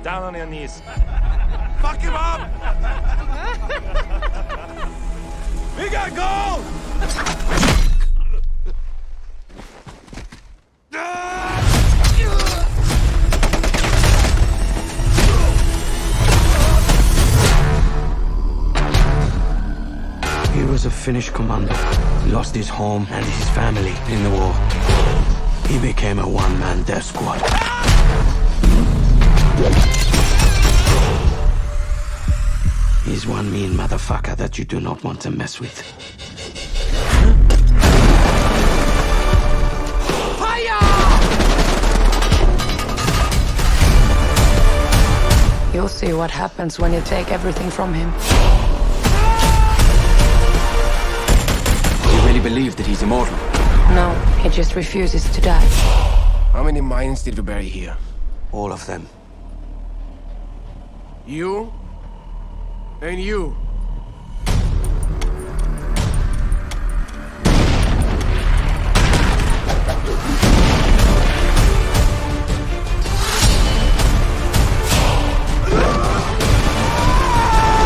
Down on your knees. Fuck him up! We got gold! He was a Finnish commando. He lost his home and his family in the war. He became a one-man death squad. He's one mean motherfucker that you do not want to mess with. You'll see what happens when you take everything from him. You really believe that he's immortal? No, he just refuses to die. How many mines did we bury here? All of them. You? And you?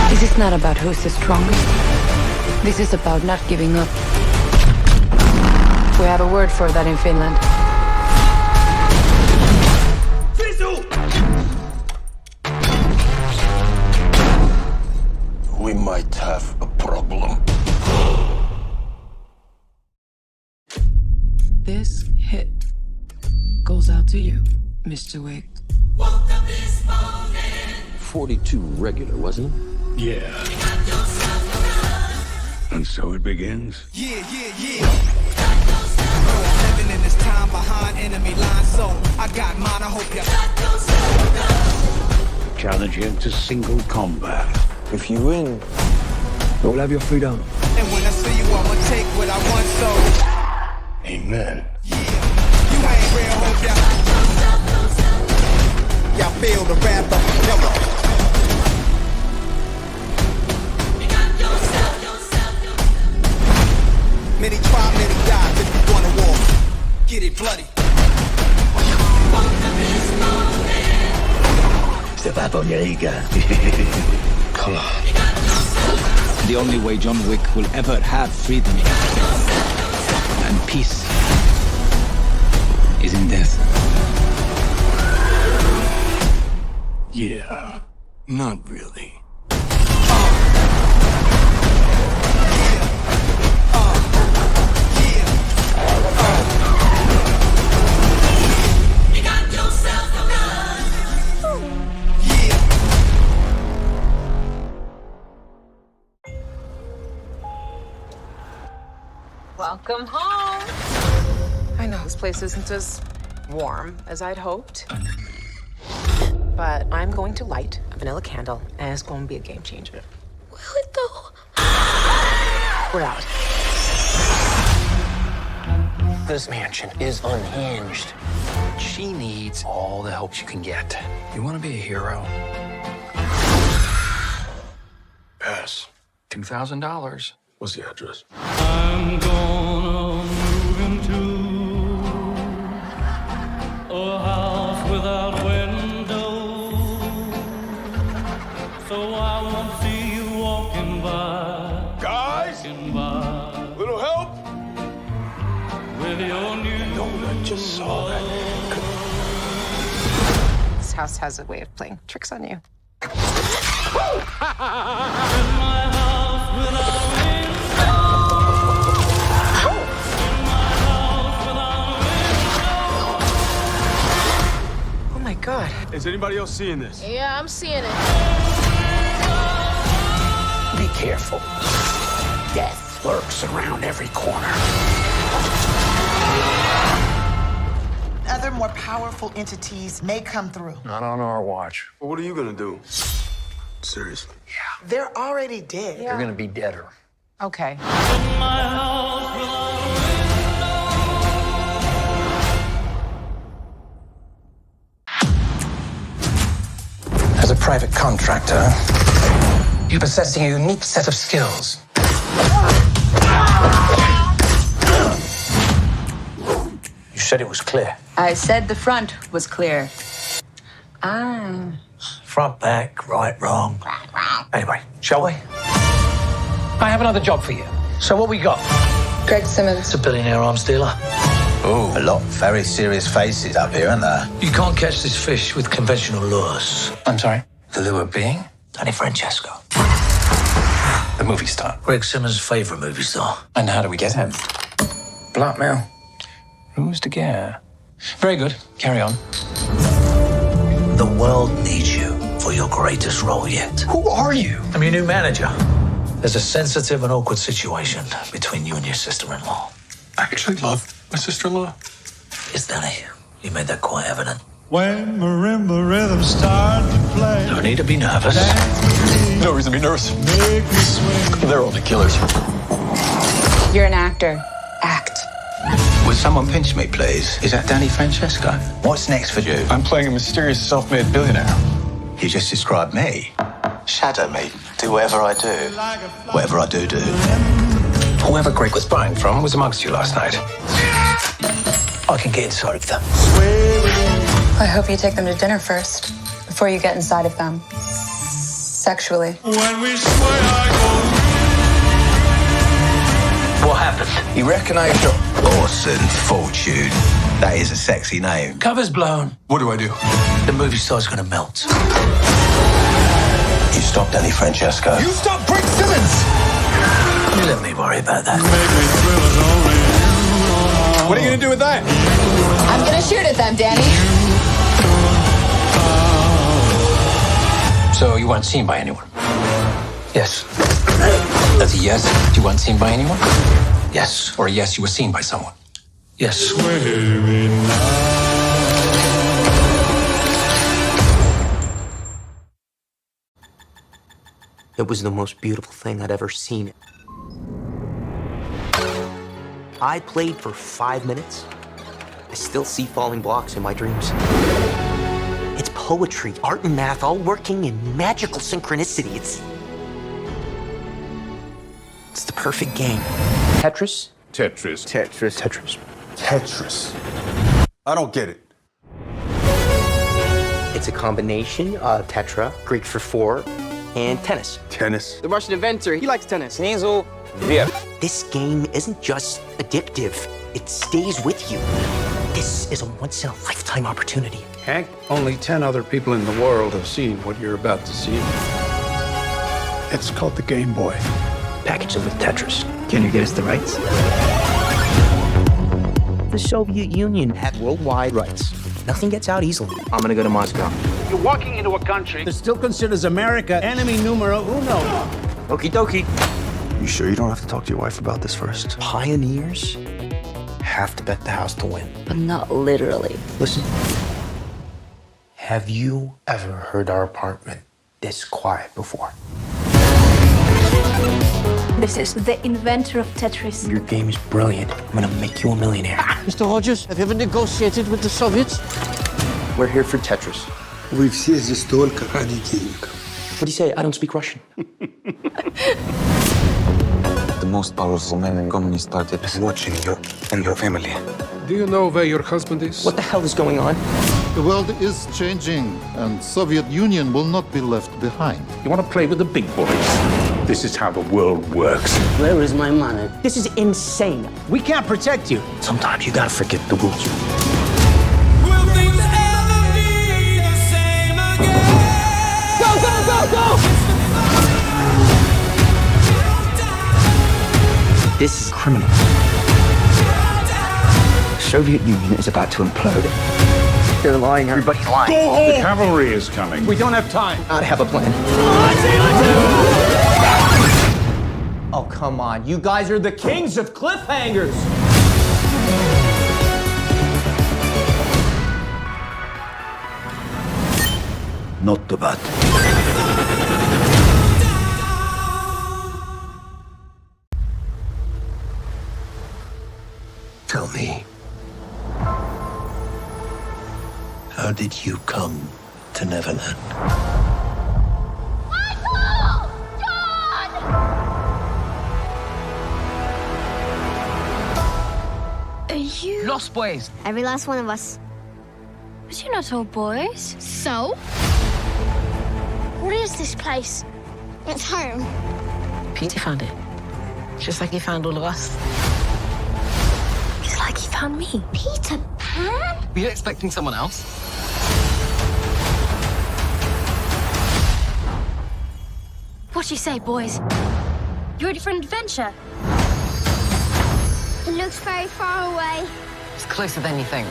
This is not about who's the strongest. This is about not giving up. We have a word for that in Finland. We might have a problem. This hit goes out to you, Mr. Wick. 42 regular, wasn't it? Yeah. And so it begins. Yeah. Living in this time behind enemy lines, so I got mine, I hope ya. Challenge him to single combat. If you win, you'll have your freedom. And when I see you, I'ma take what I want, so. Amen. Yeah, you ain't real, hope ya. Y'all feel the rapper, come on. Many try, many die, if you wanna war. Get it bloody. Step up on your ego. Come on. The only way John Wick will ever have freedom and peace is in death. Yeah. Not really. Welcome home. I know this place isn't as warm as I'd hoped, but I'm going to light a vanilla candle, and it's going to be a game changer. Will it though? We're out. This mansion is unhinged. She needs all the help she can get. You want to be a hero? Pass. $2,000. What's the address? I'm gonna move into a house without windows, so I won't see you walking by. Guys! Little help? With your new No, I just saw that. This house has a way of playing tricks on you. Oh my God. Is anybody else seeing this? Yeah, I'm seeing it. Be careful. Death lurks around every corner. Other more powerful entities may come through. Not on our watch. Well, what are you gonna do? Seriously? They're already dead. You're gonna be deader. Okay. As a private contractor, you're possessing a unique set of skills. You said it was clear. I said the front was clear. I'm Front, back, right, wrong. Anyway, shall we? I have another job for you. So what we got? Greg Simmons. It's a billionaire arms dealer. Oh, a lot of very serious faces up here, aren't there? You can't catch this fish with conventional lures. I'm sorry. The lure being? Danny Francesco. The movie star. Greg Simmons' favorite movie star. And how do we get him? Blackmail. Ruse de guerre. Very good. Carry on. The world needs you for your greatest role yet. Who are you? I'm your new manager. There's a sensitive and awkward situation between you and your sister-in-law. I actually love my sister-in-law. Yes, Danny. You made that quite evident. When marimba rhythms start to play, No need to be nervous. No reason to be nervous. make me swing. They're only killers. You're an actor. Act. Would someone pinch me, please? Is that Danny Francesco? What's next for you? I'm playing a mysterious self-made billionaire. You just described me. Shadow me. Do whatever I do. Whatever I do. Whoever Greg was buying from was amongst you last night. I can get inside of them. I hope you take them to dinner first, before you get inside of them. Sexually. When we sway, I What happened? You recognise your Orson Fortune. That is a sexy name. Cover's blown. What do I do? The movie star's gonna melt. You stop Danny Francesco. You stop Greg Simmons! You let me worry about that. What are you gonna do with that? I'm gonna shoot at them, Danny. So you weren't seen by anyone? Yes. That's a yes. You weren't seen by anyone? Yes. Or a yes, you were seen by someone? Yes. It was the most beautiful thing I'd ever seen. I played for 5 minutes. I still see falling blocks in my dreams. It's poetry, art, and math all working in magical synchronicity. It's the perfect game. Tetris? Tetris. Tetris. Tetris. Tetris. I don't get it. It's a combination of tetra, Greek for 4, and tennis. Tennis. The Russian inventor, he likes tennis. Sneasel. Yeah. This game isn't just addictive, it stays with you. This is a once-in-a-lifetime opportunity. Hank, only 10 other people in the world have seen what you're about to see. It's called the Game Boy. Package it with Tetris. Can you get us the rights? The Soviet Union had worldwide rights. Nothing gets out easily. I'm gonna go to Moscow. You're walking into a country that still considers America enemy numero uno. Okie dokie. You sure you don't have to talk to your wife about this first? Pioneers have to bet the house to win. But not literally. Listen. Have you ever heard our apartment this quiet before? This is the inventor of Tetris. Your game is brilliant. I'm gonna make you a millionaire. Mr. Hodges, have you ever negotiated with the Soviets? We're here for Tetris. We've seized столько ради денег. What do you say? I don't speak Russian. The most powerful man in Germany started watching you and your family. Do you know where your husband is? What the hell is going on? The world is changing, and Soviet Union will not be left behind. You want to play with the big boys? This is how the world works. Where is my money? This is insane. We can't protect you. Sometimes you gotta forget the rules. Will things ever be the same again? Go, go, go, go! This is criminal. The Soviet Union is about to implode. They're lying. Everybody's lying. Go home! The cavalry is coming. We don't have time. I have a plan. Oh, come on. You guys are the kings of cliffhangers. Not too bad. Tell me, how did you come to Neverland? Are you Lost Boys? Every last one of us. But you're not all boys. So? What is this place? It's home. Peter found it. Just like he found all of us. It's like he found me. Peter Pan? Were you expecting someone else? What do you say, boys? You ready for an adventure? It looks very far away. It's closer than you think.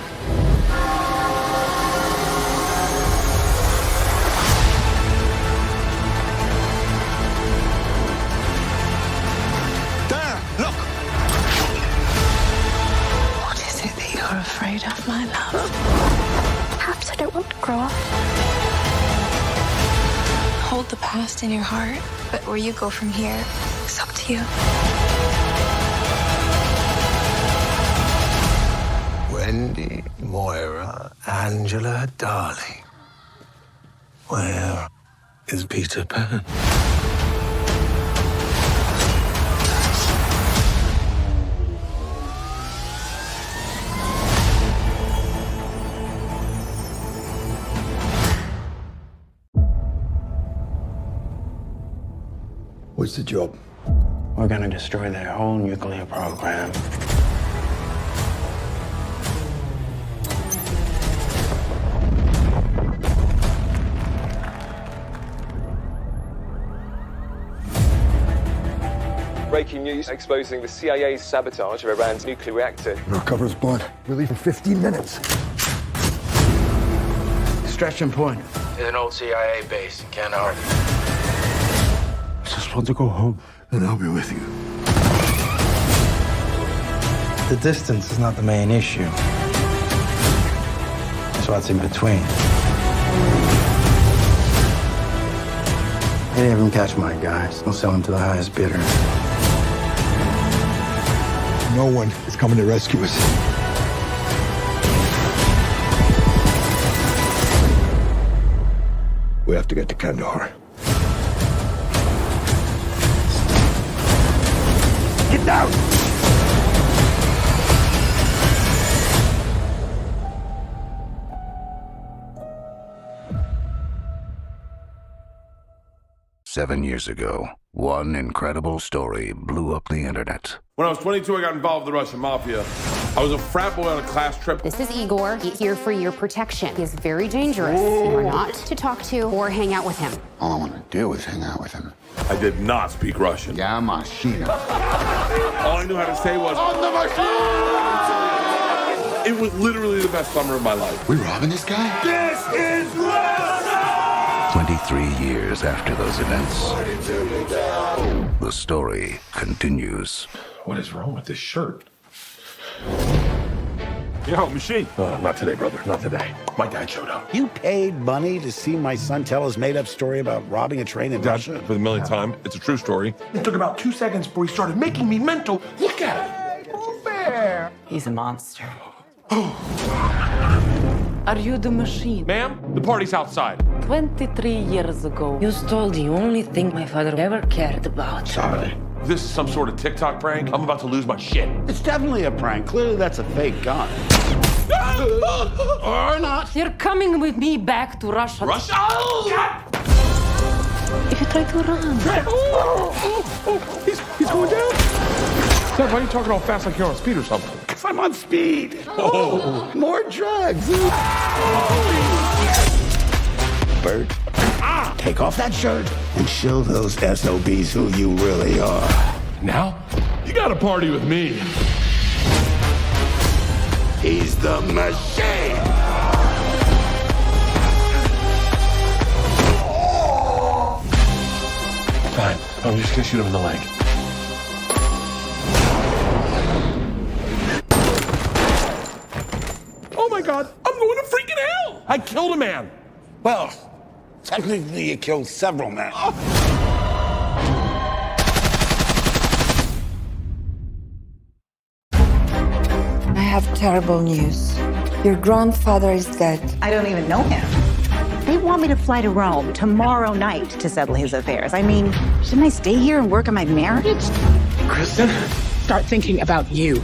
Look! What is it that you're afraid of, my love? Perhaps I don't want to grow up. Hold the past in your heart, but where you go from here, it's up to you. Wendy, Moira, Angela, darling. Where is Peter Pan? What's the job? We're gonna destroy their whole nuclear program. Breaking news exposing the CIA's sabotage of Iran's nuclear reactor. Our cover's blood. We leave in 15 minutes. Extraction point. There's an old CIA base in Kandahar. Just want to go home, and I'll be with you. The distance is not the main issue. It's what's in between. Any of them catch my guys, I'll sell them to the highest bidder. No one is coming to rescue us. We have to get to Kandahar. Get down! Seven years ago, one incredible story blew up the internet. When I was 22, I got involved with the Russian mafia. I was a frat boy on a class trip. This is Igor. He's here for your protection. He's very dangerous. You are not to talk to or hang out with him. All I want to do is hang out with him. I did not speak Russian. Yeah, machina. All I knew how to say was, on the machine! It was literally the best summer of my life. We robbing this guy? This is Russia! 23 years after those events, the story continues. What is wrong with this shirt? Yo, machine. Not today, brother. Not today. My dad showed up. You paid money to see my son tell his made-up story about robbing a train in Russia? For the millionth time, it's a true story. It took about 2 seconds before he started making me mental. Look at it. He's a monster. Are you the machine? Ma'am, the party's outside. 23 years ago, you stole the only thing my father ever cared about. Sorry. This is some sort of TikTok prank. I'm about to lose my shit. It's definitely a prank. Clearly, that's a fake gun. Or not. You're coming with me back to Russia. Russia? If you try to run. He's going down. Dad, why are you talking all fast like you're on speed or something? Because I'm on speed. More drugs. Bert, take off that shirt and show those SOBs who you really are. Now, you gotta party with me. He's the machine. Fine, I'm just gonna shoot him in the leg. Oh my God, I'm going to freaking hell! I killed a man. Well, technically you killed several men. I have terrible news. Your grandfather is dead. I don't even know him. They want me to fly to Rome tomorrow night to settle his affairs. I mean, shouldn't I stay here and work on my marriage? Kristen? Start thinking about you.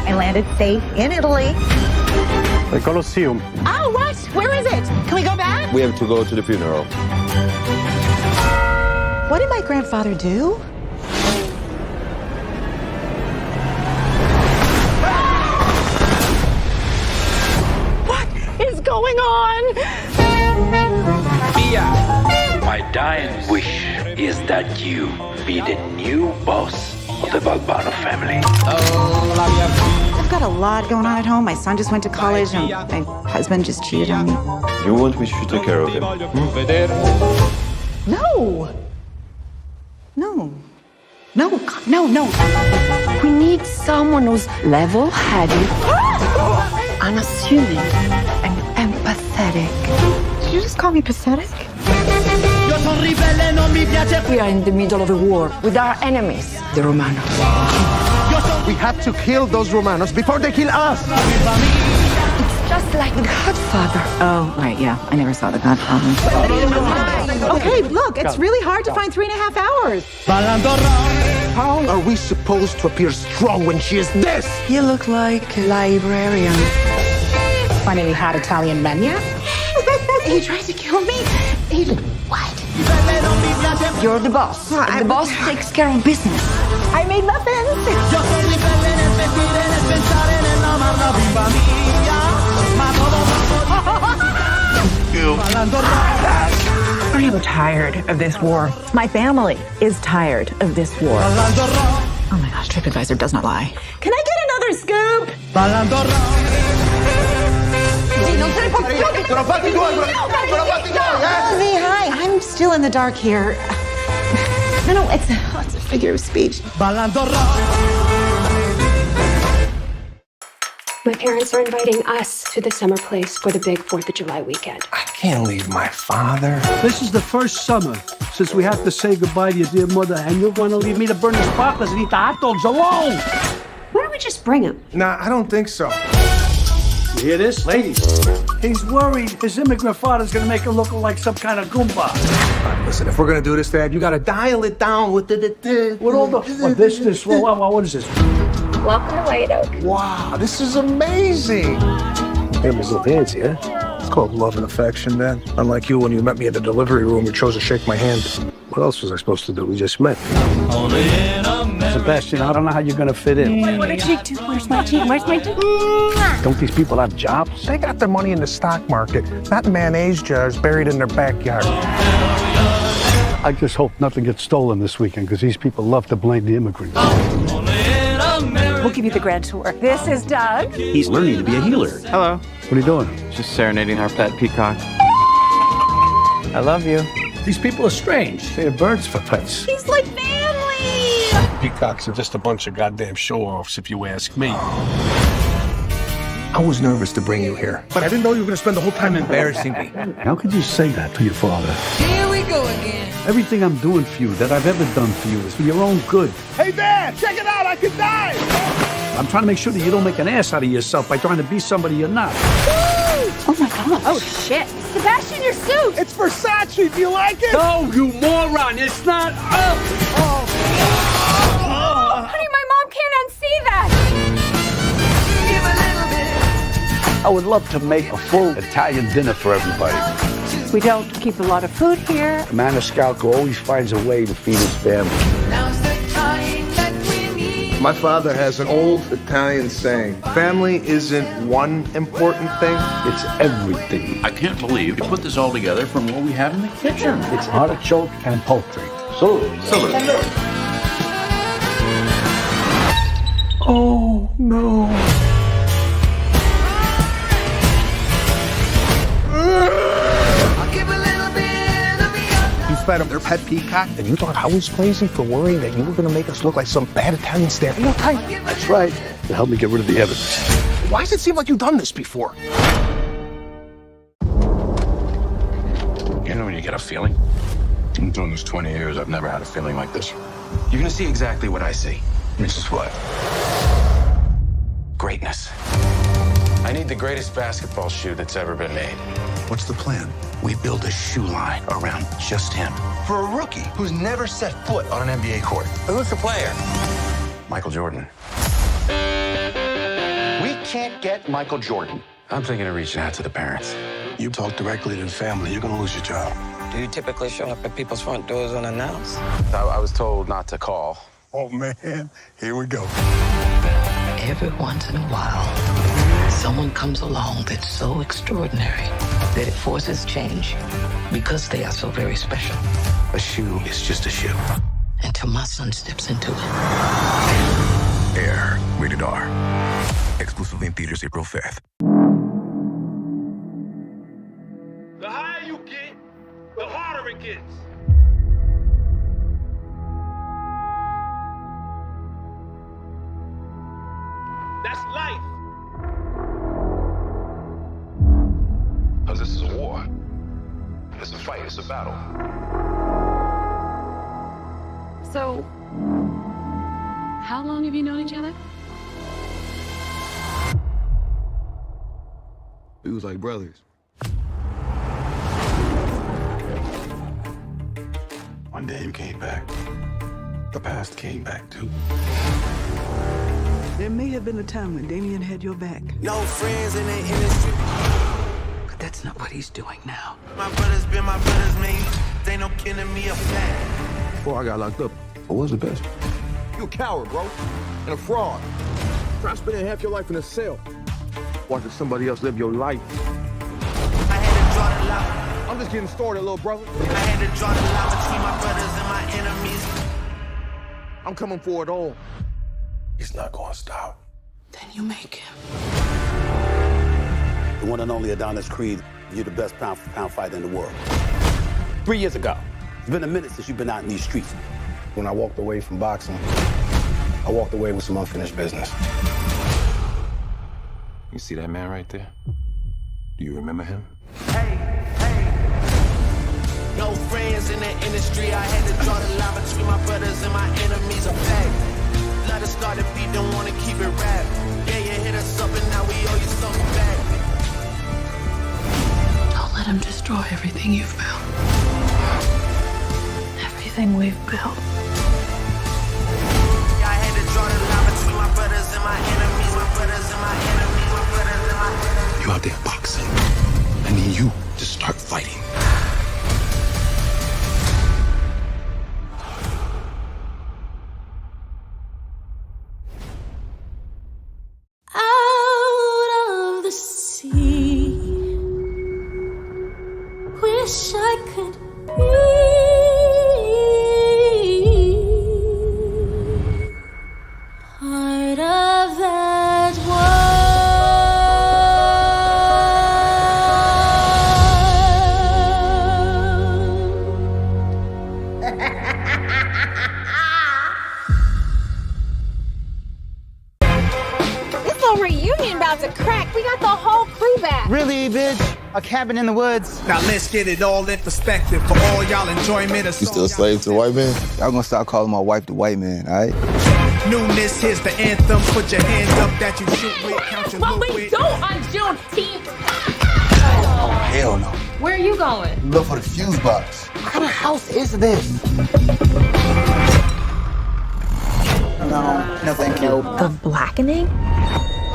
I landed safe in Italy. The Colosseum. Oh, what? Where is it? Can we go back? We have to go to the funeral. What did my grandfather do? What is going on? My dying wish is that you be the new boss of the Balbano family. I've got a lot going on at home. My son just went to college, and my husband just cheated on me. You want me to take care of him? No. No. No, God, no. We need someone who's level-headed, unassuming, and empathetic. Did you just call me pathetic? We are in the middle of a war with our enemies, the Romanos. We have to kill those Romanos before they kill us. It's just like The Godfather. Oh, right, yeah. I never saw The Godfather. Okay, look, it's really hard to find 3.5 hours. How are we supposed to appear strong when she is this? You look like a librarian. Find any hot Italian men yet? He tried to kill me. What? You're the boss. And the boss takes care of business. I made muffins. I'm tired of this war. My family is tired of this war. Oh my gosh, TripAdvisor does not lie. Can I get another scoop? Ozzy, hi. I'm still in the dark here. No, it's a figure of speech. My parents are inviting us to the summer place for the big 4th of July weekend. I can't leave my father. This is the first summer since we have to say goodbye to your dear mother, and you're going to leave me to burn the sparklers and eat the hot dogs alone. Why don't we just bring him? Nah, I don't think so. You hear this? Ladies, he's worried his immigrant father's going to make him look like some kind of Goomba. Listen, if we're gonna do this, Dad, you gotta dial it down with the With all the... what is this? Welcome to White Oak. Wow, this is amazing. Family's a little fancy, huh? It's called love and affection, Dad. Unlike you, when you met me at the delivery room, you chose to shake my hand. What else was I supposed to do? We just met. Sebastian, I don't know how you're going to fit in. What a cheek too. Where's my cheek? Where's my cheek? Don't these people have jobs? They got their money in the stock market, not mayonnaise jars buried in their backyard. I just hope nothing gets stolen this weekend, because these people love to blame the immigrants. We'll give you the grand tour. This is Doug. He's learning to be a healer. Hello. What are you doing? Just serenading our pet peacock. I love you. These people are strange. They have birds for pets. He's like family. Peacocks are just a bunch of goddamn show-offs, if you ask me. I was nervous to bring you here, but I didn't know you were going to spend the whole time embarrassing me. How could you say that to your father? Here we go again. Everything I'm doing for you, that I've ever done for you, is for your own good. Hey, Dad, check it out. I could die. I'm trying to make sure that you don't make an ass out of yourself by trying to be somebody you're not. Oh my God. Oh, shit. Sebastian, your suit. It's Versace. Do you like it? No, you moron. It's not. Honey, my mom can't unsee that. I would love to make a full Italian dinner for everybody. We don't keep a lot of food here. Maniscalco always finds a way to feed his family. My father has an old Italian saying, family isn't one important thing, It's everything. I can't believe you put this all together from what we have in the kitchen. It's artichoke and poultry. Salute. Oh, no. You fed them their pet peacock, and you thought I was crazy for worrying that you were going to make us look like some bad Italian stereotype? That's right. To help me get rid of the evidence. Why does it seem like you've done this before? You know when you get a feeling? I'm doing this 20 years. I've never had a feeling like this. You're gonna see exactly what I see. This is what? Greatness. I need the greatest basketball shoe that's ever been made. What's the plan? We build a shoe line around just him. For a rookie who's never set foot on an NBA court. Who's the player? Michael Jordan. We can't get Michael Jordan. I'm thinking of reaching out to the parents. You talk directly to the family, you're gonna lose your job. Do you typically show up at people's front doors unannounced? I was told not to call. Oh man, here we go. Every once in a while, someone comes along that's so extraordinary that it forces change because they are so very special. A shoe is just a shoe. Until my son steps into it. Air, rated R. Exclusively in theaters April 5th. The higher you get, the harder it gets. That's life. Because this is a war. It's a fight, it's a battle. So, how long have you known each other? We was like brothers. One day you came back. The past came back too. There may have been a time when Damien had your back. No friends in the industry. But that's not what he's doing now. My brothers been my brothers, man. They no killing me a flat. Before I got locked up, I was the best. You a coward, bro. And a fraud. Try spending half your life in a cell. Watching somebody else live your life. I had to draw the line. I'm just getting started, little brother. I had to draw the line between my brothers and my enemies. I'm coming for it all. He's not gonna stop. Then you make him. The one and only Adonis Creed, you're the best pound-for-pound fighter in the world. 3 years ago, it's been a minute since you've been out in these streets. When I walked away from boxing, I walked away with some unfinished business. You see that man right there? Do you remember him? No friends in the industry. I had to draw the line between my brothers and my enemies. A fact. Let us start a beat, don't wanna keep it rap. Yeah, you hit us up and now we owe you something back. Don't let him destroy everything you've built. Everything we've built. Yeah, I had to draw the line between my brothers and my enemies. My brothers and my enemies. My brothers and my enemies. You out there boxing. I need you to start fighting. Out of the sea, wish I could be part of that Reunion about to crack. We got the whole crew back. Really, bitch? A cabin in the woods. Now let's get it all in perspective for all y'all enjoyment. You still a slave to the white man? Y'all gonna stop calling my wife the white man, all right? Newness, here's the anthem. Put your hands up that you shoot with. Count your What loot we with. do on Juneteenth. Oh, hell no. Where are you going? Look for the fuse box. What kind of house is this? No, thank you. The blackening?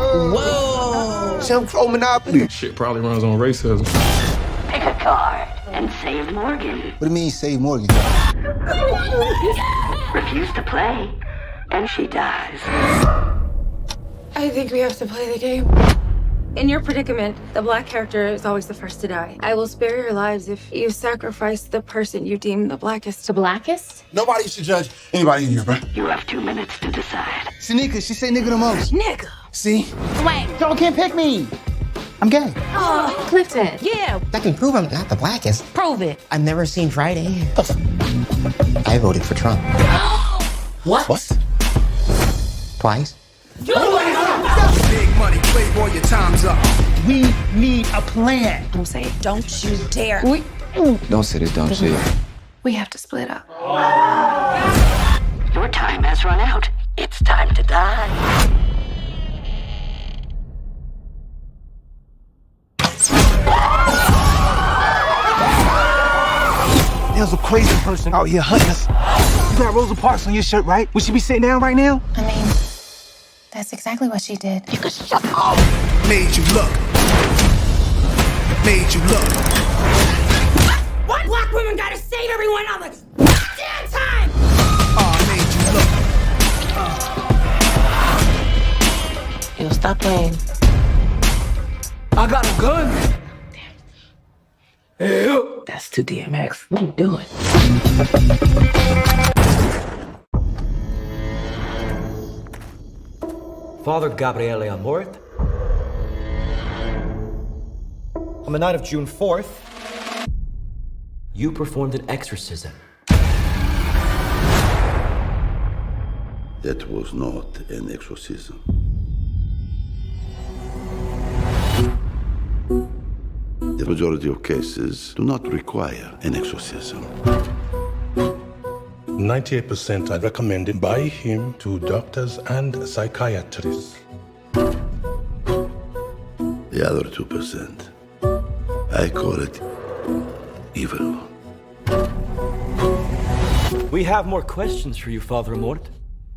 Whoa! Some pro monopoly. Shit probably runs on racism. Pick a card and save Morgan. What do you mean, save Morgan? Refuse to play, and she dies. I think we have to play the game. In your predicament, the black character is always the first to die. I will spare your lives if you sacrifice the person you deem the blackest. The blackest? Nobody should judge anybody in here, bro. You have 2 minutes to decide. Shanika, she say nigga the most. Nigga. See? Wait. Y'all can't pick me. I'm gay. Oh, Clifton. Yeah. I can prove I'm not the blackest. Prove it. I've never seen Friday. I voted for Trump. What? Twice. Big money, playboy, your time's up. We need a plan. Don't say it. Don't you dare. Don't say this dumb shit. We have to split up. Your time has run out. It's time to die. There's a crazy person out here hunting us. You got Rosa Parks on your shirt, right? Would she be sitting down right now? I mean, that's exactly what she did. You can shut up. Made you look. made you look. What? Black women gotta save everyone all the damn time! Oh, I made you look. Yo, stop playing. I got a gun. Damn. That's too DMX. What are you doing? Father Gabriele Amort. On the night of June 4th, you performed an exorcism. That was not an exorcism. The majority of cases do not require an exorcism. 98% are recommended by him to doctors and psychiatrists. The other 2%, I call it evil. We have more questions for you, Father Amort.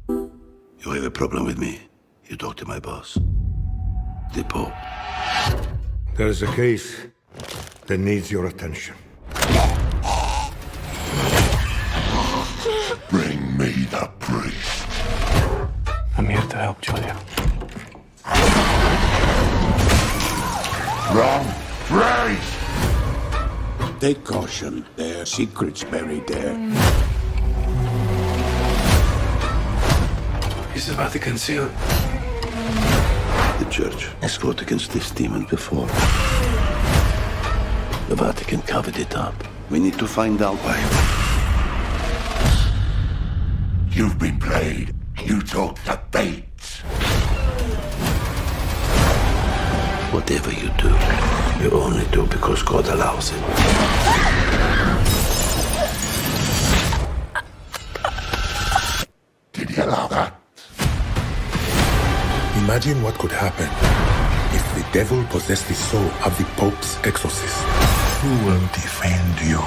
You have a problem with me? You talk to my boss, the Pope. There is a case that needs your attention. Bring me the priest. I'm here to help, Julia. Wrong priest! Take caution. There are secrets buried there. Is the Vatican sealed? The Church has fought against this demon before. The Vatican covered it up. We need to find out why. You've been played. You took the bait. Whatever you do, you only do because God allows it. Did he allow that? Imagine what could happen if the devil possessed the soul of the Pope's exorcist. Who will defend you?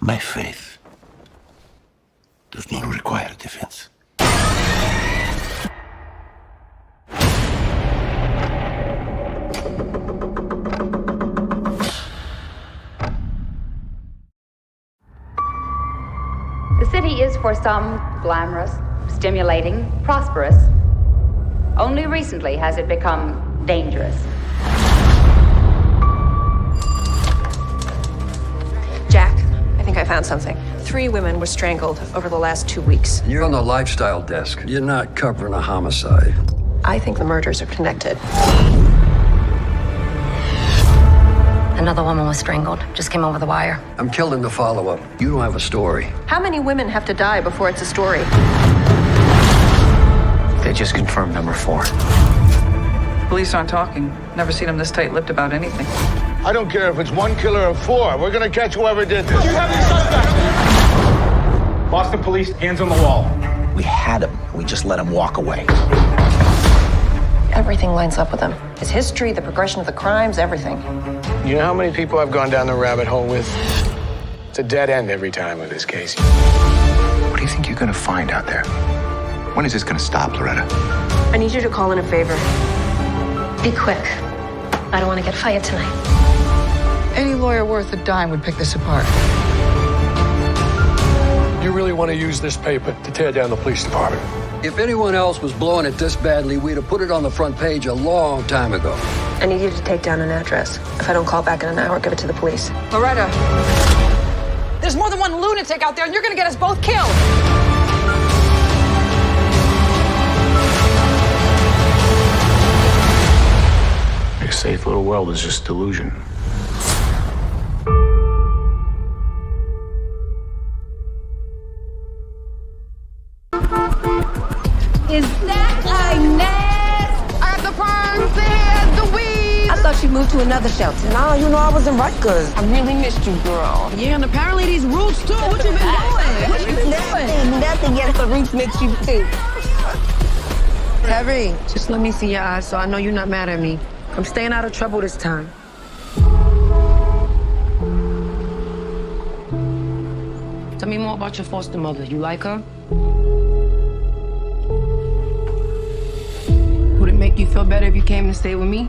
My faith does not require defense. The city is for some glamorous, stimulating, prosperous. Only recently has it become dangerous. Jack, I think I found something. 3 women were strangled over the last 2 weeks. You're on the lifestyle desk. You're not covering a homicide. I think the murders are connected. Another woman was strangled. Just came over the wire. I'm killed in the follow-up. You don't have a story. How many women have to die before it's a story? They just confirmed number 4. Police aren't talking. Never seen them this tight-lipped about anything. I don't care if it's 1 killer or 4. We're gonna catch whoever did this. You have the suspect! Boston police, hands on the wall. We had him. We just let him walk away. Everything lines up with him. His history, the progression of the crimes, everything. You know how many people I've gone down the rabbit hole with? It's a dead end every time with this case. What do you think you're gonna find out there? When is this gonna stop, Loretta? I need you to call in a favor. Be quick. I don't want to get fired tonight. Any lawyer worth a dime would pick this apart. You really want to use this paper to tear down the police department? If anyone else was blowing it this badly, we'd have put it on the front page a long time ago. I need you to take down an address. If I don't call back in an hour, give it to the police. Loretta, there's more than one lunatic out there, and you're gonna get us both killed. Your safe little world is just delusion. Is that Inez? I got the perms, the hair, the weave. I thought you moved to another shelter. No, you know I wasn't right, cuz I really missed you, girl. Yeah, and apparently these roots too. What you been doing? What you been doing? Nothing yet. The roots makes you too. Harry, just let me see your eyes so I know you're not mad at me. I'm staying out of trouble this time. Tell me more about your foster mother. You like her? feel better if you came and stayed with me?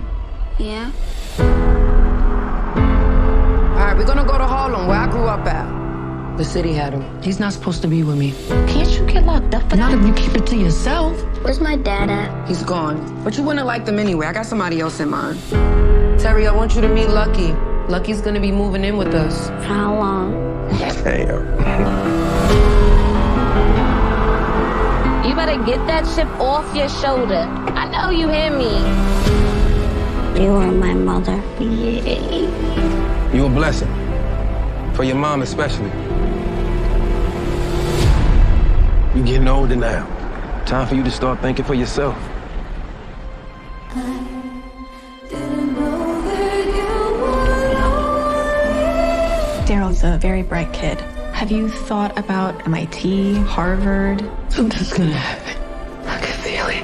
Yeah. All right, we're gonna go to Harlem, where I grew up at. The city had him. He's not supposed to be with me. Can't you get locked up for Not that? if you keep it to yourself. Where's my dad at? He's gone. But you wouldn't have liked him anyway. I got somebody else in mind. Terry, I want you to meet Lucky. Lucky's gonna be moving in with us. For how long? Hey, yo. You better get that chip off your shoulder. I know you hear me. You are my mother. Yay. You a blessing. For your mom especially. You getting older now. Time for you to start thinking for yourself. Daryl's a very bright kid. Have you thought about MIT, Harvard? Something's gonna happen. I can feel it.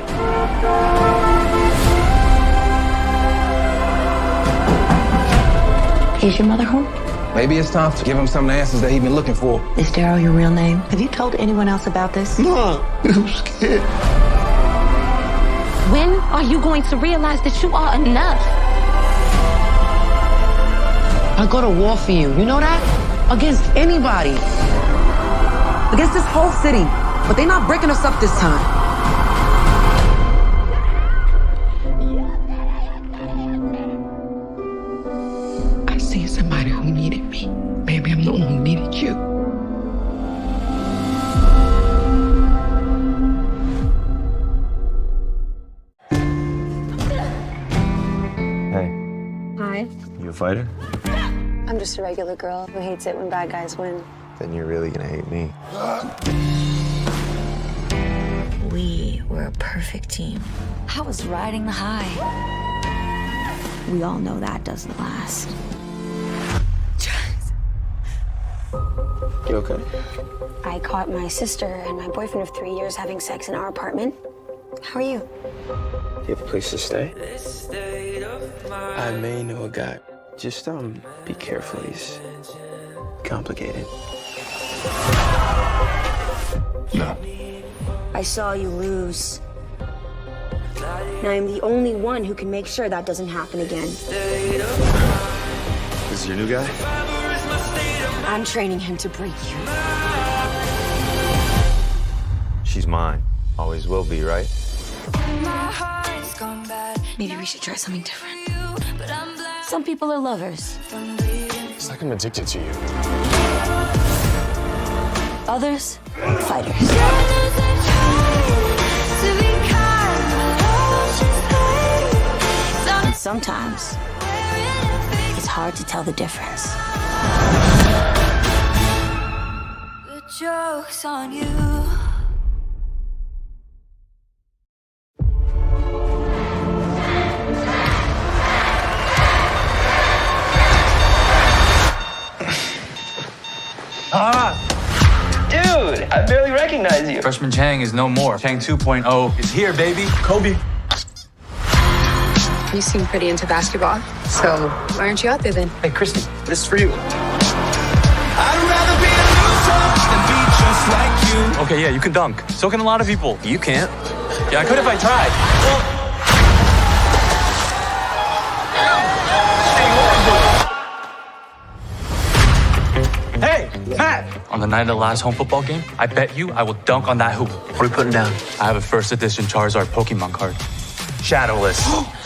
Is your mother home? Maybe it's time to give him some of the answers that he's been looking for. Is Daryl your real name? Have you told anyone else about this? No, I'm scared. When are you going to realize that you are enough? I go to war for you. You know that? Against anybody. Against this whole city. But they're not breaking us up this time. I seen somebody who needed me. Maybe I'm the one who needed you. Hey, Hi. you a fighter? I'm just a regular girl who hates it when bad guys win. Then you're really gonna hate me. We were a perfect team. I was riding the high. We all know that doesn't last. You okay? I caught my sister and my boyfriend of 3 years having sex in our apartment. How are you? Do you have a place to stay? I may know a guy. Just, be careful. He's complicated. No. I saw you lose. And I'm the only one who can make sure that doesn't happen again. This is your new guy? I'm training him to break you. She's mine. Always will be, right? Maybe we should try something different. Some people are lovers. It's like I'm addicted to you. Others, fighters. And sometimes, it's hard to tell the difference. The joke's on you. Dude, I barely recognize you. Freshman Chang is no more. Chang 2.0 is here, baby. Kobe. You seem pretty into basketball, so why aren't you out there then? Hey, Christy, this is for you. I'd rather be a loser than be just like you. Okay, yeah, you can dunk. So can a lot of people. You can't. Yeah, I could if I tried. Hey, Matt! On the night of the last home football game, I bet you I will dunk on that hoop. What are we putting down? I have a first edition Charizard Pokemon card. Shadowless.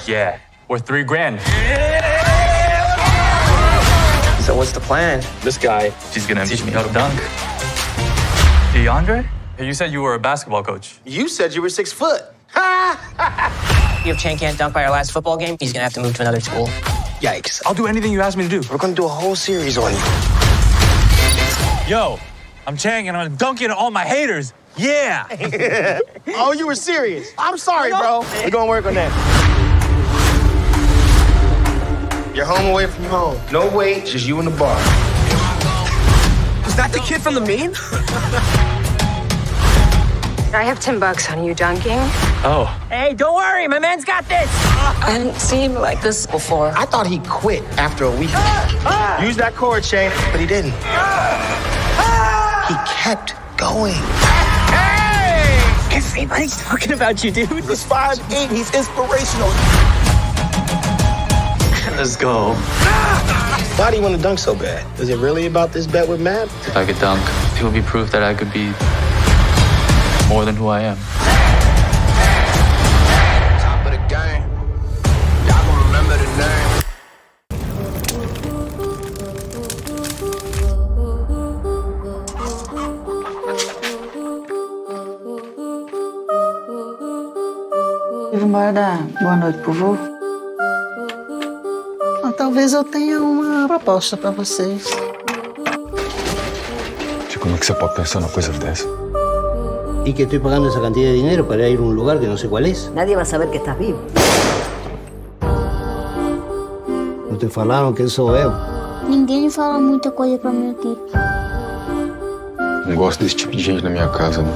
Yeah, worth $3,000. So what's the plan? This guy, he's gonna teach me how to dunk. DeAndre? Hey, you said you were a basketball coach. You said you were 6 foot. If Chang can't dunk by our last football game, he's gonna have to move to another school. Yikes. I'll do anything you ask me to do. We're gonna do a whole series on you. Yo, I'm Chang and I'm dunking on all my haters. Yeah! Oh, you were serious? I'm sorry, bro. We're gonna work on that. You're home away from home. No weight, just you and the bar. Is that the kid from the meme? I have $10 on you dunking. Oh. Hey, don't worry, my man's got this. I hadn't seen him like this before. I thought he quit after a week. Use that cord, Shane, but he didn't. He kept going. Everybody's talking about you, dude. He's 5'8", he's inspirational. Let's go. Why do you want to dunk so bad? Is it really about this bet with Matt? If I could dunk, it would be proof that I could be more than who I am. Top of the game. Y'all gonna remember the name. Guarda, boa noite por vous. Talvez eu tenha uma proposta pra vocês. Como é que você pode pensar numa coisa dessa? Y que estoy pagando esa cantidad de dinero para ir a un lugar que no sé cuál es. Nadie va a saber que estás vivo. Não te falaram que sou eu? Ninguém fala muita coisa pra mim aqui. Não gosto desse tipo de gente na minha casa, não.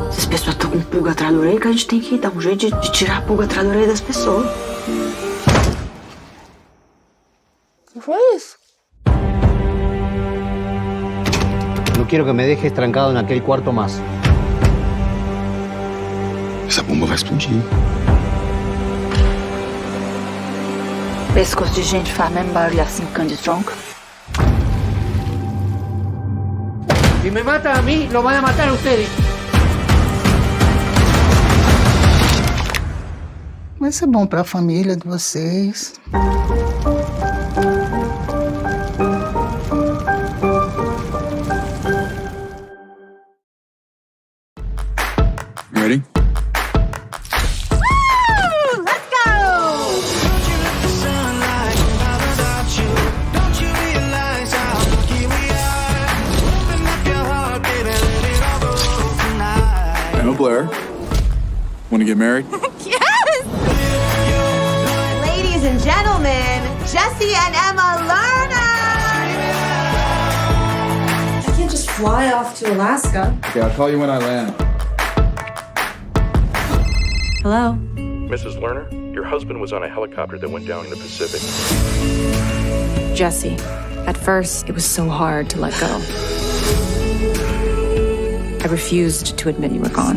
As pessoas estão com pulga atrás da orelha que a gente tem que dar um jeito de tirar a pulga atrás da orelha das pessoas. ¿Qué fue eso? No quiero que me dejes trancado en aquel cuarto más. Essa bomba vai explodir. Pescoço de gente faz mesmo barulho assim quando é tronco. Si me matan a mí, lo van a matar a ustedes. Vai ser bom pra família de vocês. Ready? Let's go! Emma Blair. Want to get married? Yes! Ladies and gentlemen, Jesse and Emma Lerner! I can't just fly off to Alaska. Okay, I'll call you when I land. Hello? Mrs. Lerner, your husband was on a helicopter that went down in the Pacific. Jesse, at first, it was so hard to let go. I refused to admit you were gone.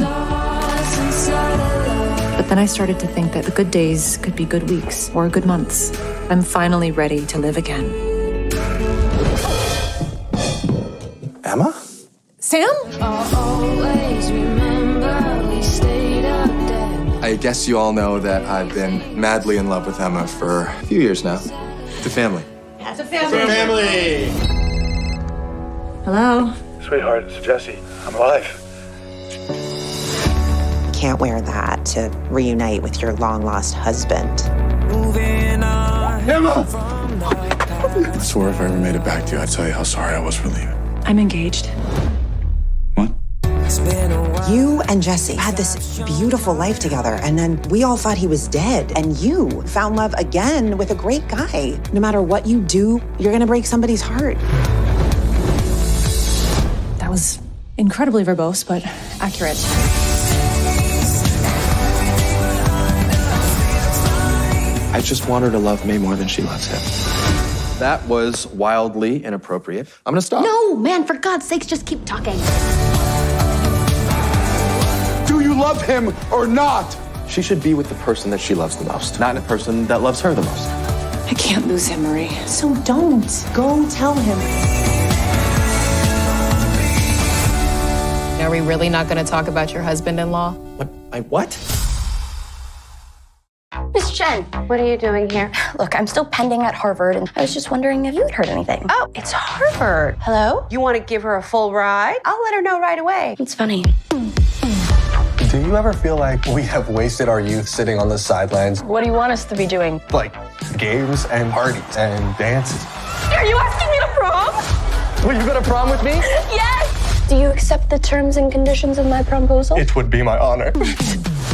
But then I started to think that the good days could be good weeks or good months. I'm finally ready to live again. Emma? Sam? I guess you all know that I've been madly in love with Emma for a few years now. The family. It's a family. Hello? Sweetheart, it's Jesse. I'm alive. Can't wear that to reunite with your long-lost husband. Emma! I swore if I ever made it back to you, I'd tell you how sorry I was for leaving. I'm engaged. You and Jesse had this beautiful life together, and then we all thought he was dead. And you found love again with a great guy. No matter what you do, you're gonna break somebody's heart. That was incredibly verbose, but accurate. I just want her to love me more than she loves him. That was wildly inappropriate. I'm gonna stop. No, man, for God's sakes, just keep talking. Do you love him or not? She should be with the person that she loves the most, not the person that loves her the most. I can't lose him, Marie. So don't. Go tell him. Are we really not going to talk about your husband-in-law? What? What? Miss Chen, what are you doing here? Look, I'm still pending at Harvard, and I was just wondering if you had heard anything. Oh, it's Harvard. Hello? You want to give her a full ride? I'll let her know right away. It's funny. Do you ever feel like we have wasted our youth sitting on the sidelines? What do you want us to be doing? Like games and parties and dances. Are you asking me to prom? Will you go to prom with me? Yes! Do you accept the terms and conditions of my proposal? It would be my honor.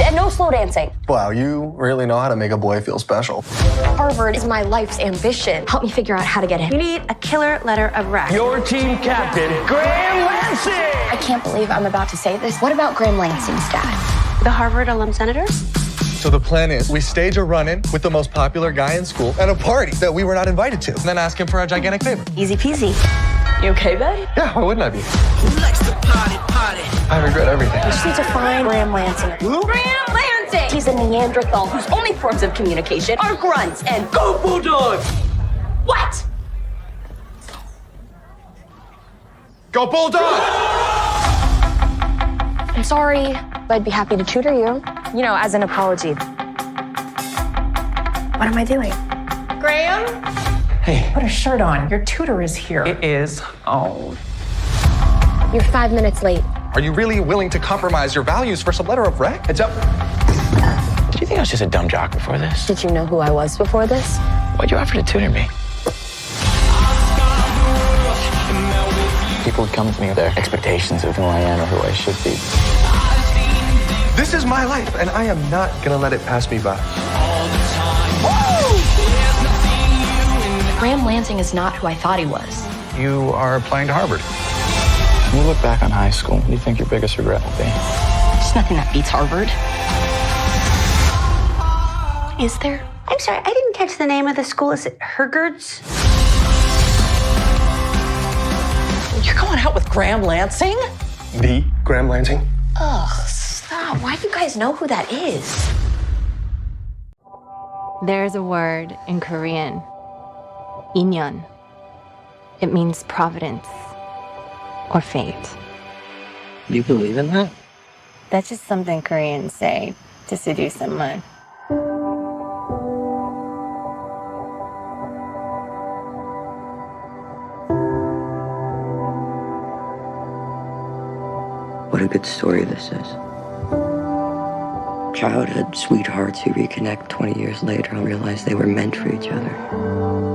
And no slow dancing. Wow, you really know how to make a boy feel special. Harvard is my life's ambition. Help me figure out how to get in. You need a killer letter of rec. Your team captain, Graham Lansing! I can't believe I'm about to say this. What about Graham Lansing's dad? The Harvard alum senators? So the plan is we stage a run-in with the most popular guy in school at a party that we were not invited to, and then ask him for a gigantic favor. Easy peasy. You okay, bud? Yeah, why wouldn't I be? I regret everything. You just need to find Graham Lansing. Graham Lansing! He's a Neanderthal whose only forms of communication are grunts and Go Bulldogs! what? Go Bulldog! I'm sorry, but I'd be happy to tutor you. You know, as an apology. What am I doing? Graham? Hey. Put a shirt on. Your tutor is here. It is. Oh. You're 5 minutes late. Are you really willing to compromise your values for some letter of rec? Heads up. Did you think I was just a dumb jock before this? Did you know who I was before this? Why'd you offer to tutor me? People would come to me with their expectations of who I am or who I should be. This is my life, and I am not gonna let it pass me by. Graham Lansing is not who I thought he was. You are applying to Harvard. When you look back on high school, what do you think your biggest regret will be? There's nothing that beats Harvard. Is there? I'm sorry, I didn't catch the name of the school. Is it Hergerds? You're going out with Graham Lansing? The Graham Lansing? Ugh, stop. Why do you guys know who that is? There's a word in Korean, inyeon. It means providence or fate. Do you believe in that? That's just something Koreans say to seduce someone. What a good story this is. Childhood sweethearts who reconnect 20 years later and realize they were meant for each other.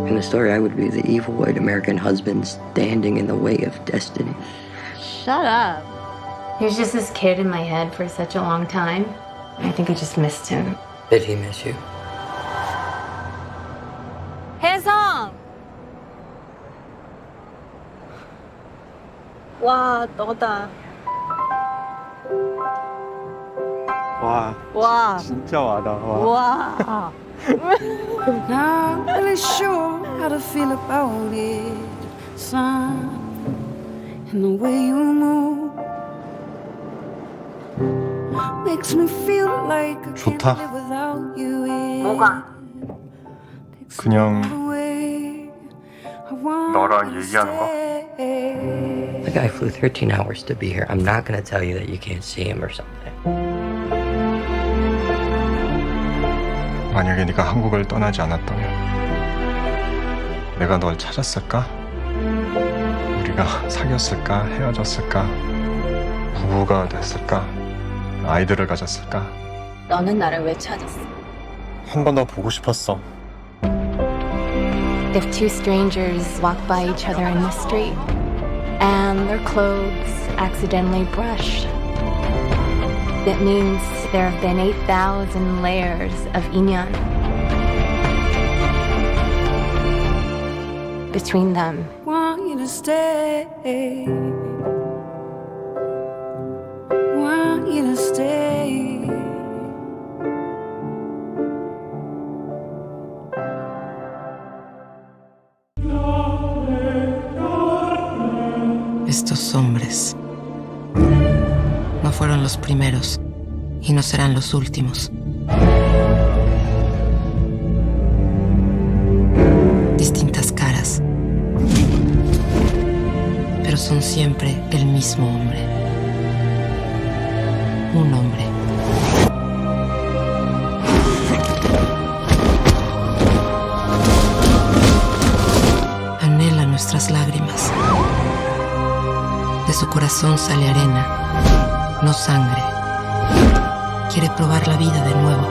In the story, I would be the evil white American husband standing in the way of destiny. Shut up. He was just this kid in my head for such a long time. I think I just missed him. Did he miss you? 혜성! 와, 너다. 와, 와. 진짜 와다. 와. Not really sure how to feel about it, son. And the way you move makes me feel like I can't 좋다. live without you. 뭐가? 그냥 너랑 얘기하는 거? The guy flew 13 hours to be here. I'm not gonna tell you that you can't see him or something. 만약에 네가 한국을 떠나지 않았다면 내가 널 찾았을까? 우리가 사귀었을까? 헤어졌을까? 부부가 됐을까? 아이들을 가졌을까? 너는 나를 왜 찾았어? 한 번 더 보고 싶었어. If two strangers walk by each other in the street and their clothes accidentally brush, it means there have been 8,000 layers of inyeon between them. Want you to stay. Want you to stay. Estos hombres no fueron los primeros y no serán los últimos. Distintas caras, pero son siempre el mismo hombre. Un hombre. Anhela nuestras lágrimas. De su corazón sale arena, no sangre. Quiere probar la vida de nuevo.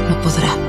No podrá.